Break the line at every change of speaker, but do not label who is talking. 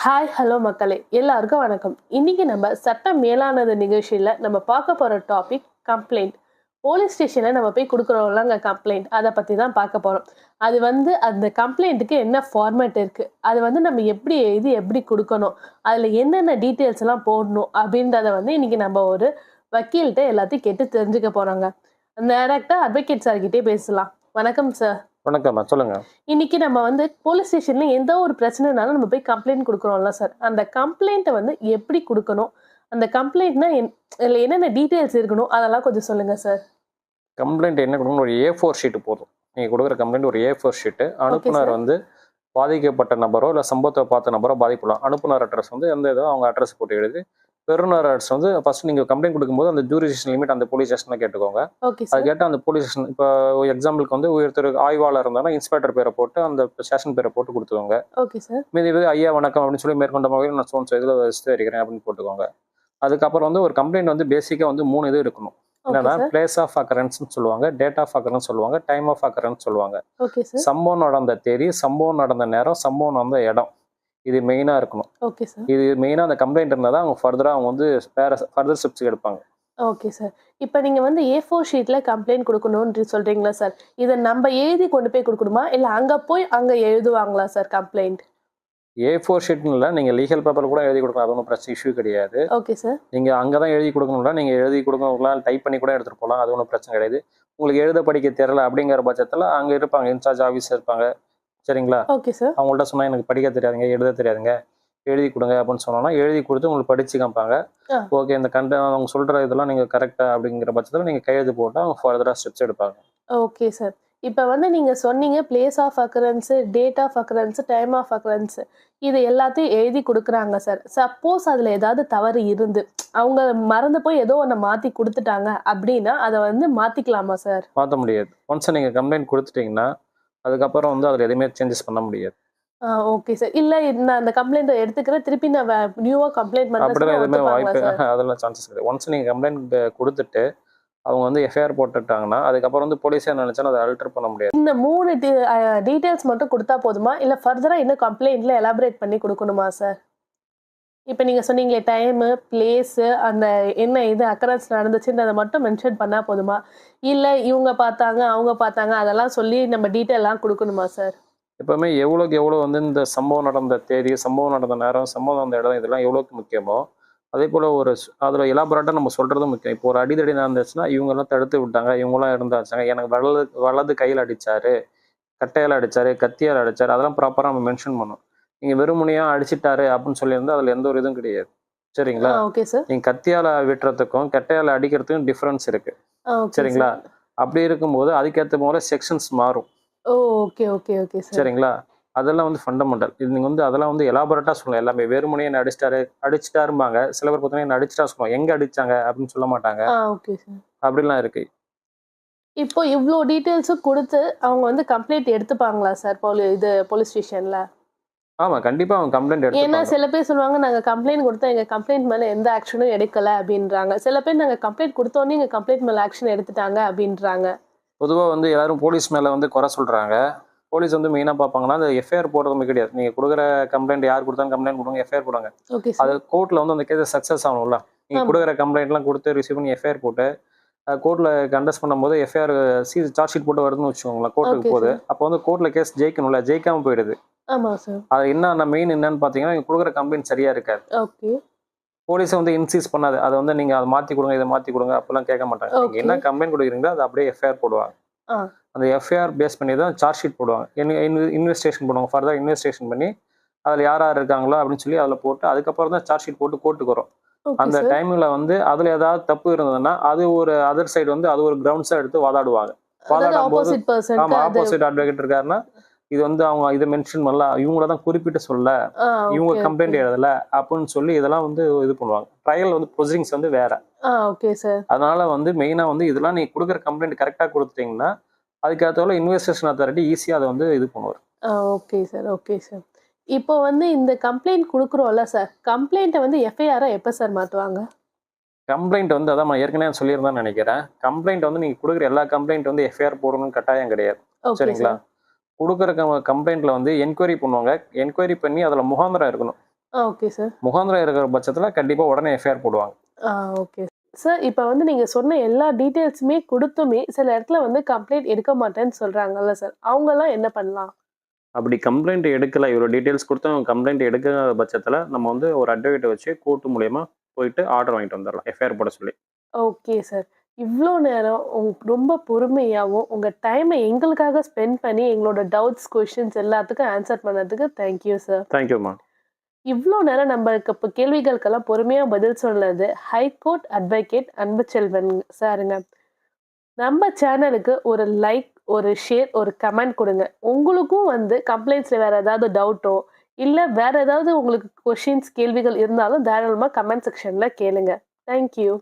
Hi hello மக்களே, எல்லாருக்கும் வணக்கம். இன்னைக்கு நம்ம சட்டம் மேலானது நிகழ்ச்சியில் நம்ம பார்க்க போகிற டாபிக் கம்ப்ளைண்ட். போலீஸ் ஸ்டேஷனில் நம்ம போய் கொடுக்குறோம்லங்க கம்ப்ளைண்ட், அதை பற்றி தான் பார்க்க போகிறோம். அது அந்த கம்ப்ளைண்ட்டுக்கு என்ன ஃபார்மேட் இருக்குது, அது நம்ம எப்படி எழுதி எப்படி கொடுக்கணும், அதில் என்னென்ன டீட்டெயில்ஸ் எல்லாம் போடணும் அப்படின்றத இன்னைக்கு நம்ம ஒரு வக்கீல்கிட்ட எல்லாத்தையும் கேட்டு தெரிஞ்சுக்க போகிறோங்க. டைரக்டாக அட்வொகேட் சார்கிட்டே பேசலாம். வணக்கம் சார்.
வணக்கம், சொல்லுங்க.
இன்னைக்கு நம்ம போலீஸ் ஸ்டேஷன்ல எந்த ஒரு பிரச்சனைனாலும் நம்ம போய் கம்ப்ளைண்ட் கொடுக்குறோம்ல சார், அந்த கம்ப்ளைண்ட்டை எப்படி கொடுக்கணும், அந்த கம்ப்ளைண்ட்னா இதுல என்னென்ன டீட்டெயில்ஸ் இருக்கணும், அதெல்லாம் கொஞ்சம் சொல்லுங்க சார்.
கம்ப்ளைண்ட் என்ன கொடுக்கணும்? ஒரு A4 ஷீட்டு போதும். நீங்க கொடுக்குற கம்ப்ளைண்ட் ஒரு A4 ஷீட்டு. அனுப்புனர் பாதிக்கப்பட்ட நபரோ இல்லை சம்பவத்தை பார்த்த நபரோ பாதிக்கலாம். அனுப்புனர் அட்ரஸ் எந்த இதோ அவங்க அட்ரஸ் போட்டு எழுதி, பெறுநர் அட்ரஸ் ஃபர்ஸ்ட் நீங்க கம்ப்ளைண்ட் கொடுக்கும்போது அந்த ஜூரிடிக்ஷன் லிமிட் அந்த போலீஸ் ஸ்டேஷன்ல கேட்டுக்கோங்க. அது கேட்டால் அந்த போலீஸ் ஸ்டேஷன் இப்போ எக்ஸாம்பிளுக்கு ஒருத்தர் ஆய்வாளர் இருந்தாலும் இன்ஸ்பெக்டர் பேரை போட்டு அந்த ஸ்டேஷன் பேரை போட்டு கொடுத்துக்கோங்க. மீதி ஐயா வணக்கம் அப்படின்னு சொல்லி மேற்கொண்ட வகையில் நான் சோன் இதில் விஸ்தரிக்கிறேன் அப்படின்னு போட்டுக்கோங்க. அதுக்கப்புறம் ஒரு கம்ப்ளைண்ட் பேசிக்கா 3 இது இருக்கணும். என்னன்னா பிளேஸ் ஆஃப் அக்கரன்ஸ் சொல்லுவாங்க, டேட் ஆஃப் அக்கரன்ஸ் சொல்லுவாங்க, டைம் ஆஃப் அக்கரன்ஸ் சொல்லுவாங்க. சம்பவம் நடந்த தேதி, சம்பவம் நடந்த நேரம், சம்பவம் நடந்த இடம், இது மெயினா இருக்கணும். இது மெயினா அந்த கம்ப்ளைண்ட் இருந்தால் தான் அவங்க ஃபர்தரா அவங்க ஃபர்தர் ஸ்டெப்ஸ் எடுப்பாங்க.
Okay sir. இப்போ நீங்க A4 ஷீட்ல கம்ப்ளைண்ட் கொடுக்கணும்னு சொல்றீங்களா சார்? இதை நம்ம எழுதி கொண்டு போய் கொடுக்கணுமா, இல்ல அங்க போய் அங்க எழுதுவாங்களா சார் கம்ப்ளைண்ட்?
A4 ஷீட்னு இல்லை, நீங்கள் லீகல் பேப்பர் கூட எழுதி கொடுக்கலாம். அது ஒன்றும் பிரச்சனை இஷ்யூ கிடையாது.
Okay sir.
நீங்கள் அங்கே தான் எழுதி கொடுக்கணும்னா நீங்கள் எழுதி கொடுக்கலாம், டைப் பண்ணி கூட எடுத்துகிட்டு போகலாம். அது ஒன்றும் பிரச்சனை கிடையாது. உங்களுக்கு எழுத படிக்க தெரியல அப்படிங்கிற பட்சத்தில் அங்கே இருப்பாங்க, இன்சார்ஜ் ஆஃபீஸர் இருப்பாங்க. சரிங்களா?
Okay sir.
அவங்கள்ட்ட சொன்னால் எனக்கு படிக்க தெரியாதுங்க, எழுத தெரியாதுங்க, எழுதி கொடுங்க அப்படின்னு சொன்னோன்னா எழுதி கொடுத்து உங்களுக்கு படித்து காமிப்பாங்க. ஓகே, இந்த அவங்க சொல்கிற இதெல்லாம் நீங்கள் கரெக்டாக அப்படிங்கிற பட்சத்தில் நீங்கள் கையெழுத்து போட்டால் அவங்க ஃபர்தராக ஸ்டெப்ஸ் எடுப்பாங்க.
Okay sir. இப்போ நீங்க சொன்னீங்க place of occurrence, date of occurrence, time of occurrence, இது எல்லாத்தையும் எழுதி கொடுக்குறாங்க சார். சப்போஸ் அதில் ஏதாவது தவறு இருந்து அவங்க மறந்து போய் ஏதோ ஒன்று மாற்றி கொடுத்துட்டாங்க அப்படின்னா அதை மாற்றிக்கலாமா சார்?
மாற்ற முடியாது. ஒன்ஸ் நீங்கள் கம்ப்ளைண்ட் கொடுத்துட்டீங்கன்னா அதுக்கப்புறம் அதில் எதுவுமே சேஞ்சஸ் பண்ண முடியாது.
Okay sir. இல்லை நான் அந்த கம்ப்ளைண்ட்டை எடுத்துக்கிறேன், திருப்பி நான் நியூவாக கம்ப்ளைண்ட் பண்ணுறேன்
அப்படிலாம் எதுவுமே வாய்ப்பு அதெல்லாம் சான்சஸ் கிடையாது. ஒன்ஸ் நீங்கள் கம்ப்ளைண்ட் கொடுத்துட்டு அவங்க எஃப்ஐஆர் போட்டுட்டாங்கன்னா அதுக்கப்புறம் போலீஸே நினைச்சாலும் அதை அல்டர் பண்ண முடியாது.
இந்த 3 டீடைல்ஸ் மட்டும் கொடுத்தா போதுமா, இல்லை ஃபர்தரா இன்னும் கம்ப்ளைண்ட்ல எலாபரேட் பண்ணி கொடுக்கணுமா சார்? இப்போ நீங்க சொன்னீங்களே டைமு, பிளேஸு, அந்த என்ன இது அக்கரன்ஸ் நடந்துச்சுன்றதை மட்டும் மென்ஷன் பண்ணா போதுமா, இல்லை இவங்க பார்த்தாங்க அவங்க பார்த்தாங்க அதெல்லாம் சொல்லி நம்ம டீட்டெயிலாம் கொடுக்கணுமா சார்?
எப்பவுமே எவ்வளோக்கு எவ்வளோ இந்த சம்பவம் நடந்த தேதி, சம்பவம் நடந்த நேரம், சம்பவம் நடந்த இடம், இதெல்லாம் எவ்வளோக்கு முக்கியமோ அதே போல் அதில் எலாபரேட்டாக நம்ம சொல்கிறதும் முக்கியம். இப்போ ஒரு அடிதடி நடந்துச்சுன்னா இவங்கெல்லாம் தடுத்து விட்டாங்க, இவங்களாம் இருந்தாச்சாங்க, எனக்கு வலது கையில் அடித்தாரு, கட்டையால் அடித்தாரு, கத்தியால் அடித்தாரு, அதெல்லாம் ப்ராப்பராக நம்ம மென்ஷன் பண்ணணும். நீங்கள் வெறுமனையாக அடிச்சிட்டாரு அப்படின்னு சொல்லியிருந்தால் அதில் எந்த ஒரு இதுவும் கிடையாது. சரிங்களா?
Okay sir.
நீங்கள் கத்தியால் வெட்டுறதுக்கும் கட்டையால் அடிக்கிறதுக்கும் டிஃப்ரென்ஸ் இருக்குது. சரிங்களா? அப்படி இருக்கும்போது அதுக்கேற்ற போல செக்ஷன்ஸ் மாறும்.
Okay okay okay sir.
சரிங்களா? அதெல்லாம் ஃபண்டமெண்டல். இது நீங்கள் அதெல்லாம் எலாபரேட்டாக சொல்லணும். எல்லாமே வெறுமனே என்ன அடிச்சிட்டாரும்பாங்க. சில பேர் பார்த்தீங்கன்னா என்ன அடிச்சிட்டா சொல்லுவாங்க, எங்கே அடிச்சாங்க அப்படின்னு சொல்ல மாட்டாங்க.
Okay sir.
அப்படிலாம் இருக்கு.
இப்போ இவ்வளோ டீட்டெயில்ஸும் கொடுத்து அவங்க கம்ப்ளைண்ட் எடுத்துப்பாங்களா சார் போலீஸ் ஸ்டேஷன்ல?
ஆமாம், கண்டிப்பாக அவங்க கம்ப்ளைண்ட் எடுத்து.
ஏன்னா சில பேர் சொல்லுவாங்க, நாங்கள் கம்ப்ளைண்ட் கொடுத்தா எங்கள் கம்ப்ளைண்ட் மேலே எந்த ஆக்ஷனும் எடுக்கலை அப்படின்றாங்க. சில பேர் நாங்கள் கம்ப்ளைண்ட் கொடுத்தோன்னே எங்கள் கம்ப்ளைண்ட் மேலே ஆக்ஷன் எடுத்துட்டாங்க அப்படின்றாங்க.
பொதுவாக எல்லாரும் போலீஸ் மேலே குறை சொல்கிறாங்க. போலீஸ் மெயினாக பார்ப்பாங்கன்னா அந்த எஃப்ஐஆர் போடுறது கிடையாது. நீங்கள் கொடுக்குற கம்ப்ளைண்ட் யார் கொடுத்தாலும் கம்ப்ளைண்ட் கொடுங்க, எஃப்ஐஆர் போடுங்க. அது கோர்ட்டில் அந்த கேஸ் சக்ஸஸ் ஆகணும்ல. நீங்கள் கொடுக்குற கம்ப்ளைண்ட்லாம் கொடுத்து ரிசீவ் பண்ணி எஃப்ஐஆர் போட்டு கோர்ட்டில் கண்டஸ்ட் பண்ணும்போது எஃப்ஐஆர் சார்ஜ் ஷீட் போட்டு வருதுன்னு வச்சுக்கோங்களேன், கோர்ட்டுக்கு போகுது. அப்போ கோர்ட்டில் கேஸ் ஜெயிக்கணும்ல, ஜெயிக்காமல் போயிடுது. அது என்ன மெயின் என்னன்னு பார்த்தீங்கன்னா நீங்கள் கொடுக்குற கம்ப்ளைண்ட் சரியாக இருக்காது. போலீஸை இன்சீஸ் பண்ணாது. அதை நீங்கள் அதை மாற்றி கொடுங்க, இதை மாற்றி கொடுங்க அப்பெல்லாம் கேட்க மாட்டாங்க. நீங்கள் என்ன கம்ப்ளைண்ட் கொடுக்குறீங்களோ அதை அப்படியே எஃப்ஐஆர் போடுவாங்க. அந்த எஃப்ஐஆர் பேஸ் பண்ணி தான் சார்ஜ் ஷீட் போடுவாங்க, இன்வெஸ்டிகேஷன் பண்ணுவாங்க. ஃபர்தர் இன்வெஸ்டிகேஷன் பண்ணி அதில் யார் யார் இருக்காங்களோ அப்படின்னு சொல்லி அதில் போட்டு அதுக்கப்புறம் தான் சார்ஜ் ஷீட் போட்டு கோர்ட்டுக்கு வரும். அந்த டைமில் அதில் ஏதாவது தப்பு இருந்ததுன்னா அது ஒரு அதர் சைடு அது ஒரு கிரவுண்ட்ஸாக எடுத்து வாதாடுவாங்க. வாதாடும் போது ஆமாம், ஆப்போசிட் அட்வொகேட் இருக்காருன்னா இது அவங்க இதை மென்ஷன் பண்ணல, இவங்கள தான் குறிப்பிட்டு சொல்ல, இவங்க கம்ப்ளைண்ட் எழுதல அப்படின்னு சொல்லி இதெல்லாம் இது பண்ணுவாங்க. ட்ரையல் ப்ரொசீடிங்ஸ் வேற. அதனால மெயினாக இதெல்லாம் நீ கொடுக்குற கம்ப்ளைண்ட் கரெக்டாக கொடுத்துட்டீங்கன்னா அதுக்கேற்ற இன்வெஸ்டிகேஷன் அத்தாரிட்டி ஈஸியாக அதை இது பண்ணுவார்.
Okay sir, okay sir. இப்போ இந்த கம்ப்ளைண்ட் கொடுக்குறோம்ல சார், கம்ப்ளைண்ட்டை எஃப்ஐஆரை எப்போ சார் மாற்றுவாங்க?
கம்ப்ளைண்ட் அதான் நான் ஏற்கனவே சொல்லியிருந்தான்னு நினைக்கிறேன். கம்ப்ளைண்ட் நீங்கள் கொடுக்குற எல்லா கம்ப்ளைண்ட் எஃப்ஐஆர் போடணும்னு கட்டாயம் கிடையாது. சரிங்களா? கொடுக்குற கம்ப்ளைண்ட்ல என்கொயரி பண்ணுவாங்க. என்கொயரி பண்ணி அதில் முகாந்திரம் இருக்கணும்.
Okay sir.
முகாந்திரம் இருக்கிற பட்சத்தில் கண்டிப்பாக உடனே எஃப்ஐஆர் போடுவாங்க.
Okay sir. இப்போ வந்து நீங்கள் சொன்ன எல்லா டீட்டெயில்ஸுமே கொடுத்துமே சில இடத்துல வந்து கம்ப்ளைண்ட் எடுக்க மாட்டேன்னு சொல்கிறாங்கல்ல சார், அவங்கெல்லாம் என்ன பண்ணலாம்?
அப்படி கம்ப்ளைண்ட் எடுக்கல, இவ்வளோ டீட்டெயில்ஸ் கொடுத்து அவங்க கம்ப்ளைண்ட் எடுக்கிற பட்சத்தில் நம்ம வந்து ஒரு அட்வொகேட்டை வச்சு கோர்ட்டு மூலியமா போயிட்டு ஆர்டர் வாங்கிட்டு வந்துடலாம், எஃப்ஐஆர் போட சொல்லி.
Okay sir. இவ்ளோ நேரம் ரொம்ப பொறுமையாவும், உங்க டைமை எங்களுக்காக ஸ்பெண்ட் பண்ணி எங்களோட டவுட்ஸ், கொஸ்டின்ஸ் எல்லாத்துக்கும் ஆன்சர் பண்ணதுக்கு தேங்க் யூ சார்.
தேங்க்யூம்மா.
இவ்ளோ நேரம் நம்மளுக்கு இப்போ கேள்விகளுக்கெல்லாம் பொறுமையா பதில் சொன்னது ஹைகோர்ட் அட்வொகேட் அன்புச்செல்வன் சாருங்க. நம்ம சேனலுக்கு ஒரு லைக், ஒரு ஷேர், ஒரு கமெண்ட் கொடுங்க. உங்களுக்கும் வந்து கம்ப்ளைண்ட்ஸ்ல வேற ஏதாவது டவுட்டோ, இல்ல வேற ஏதாவது உங்களுக்கு கொஸ்டின்ஸ், கேள்விகள் இருந்தாலும் தாராளமா கமெண்ட் செக்ஷன்ல கேளுங்க. Thank you.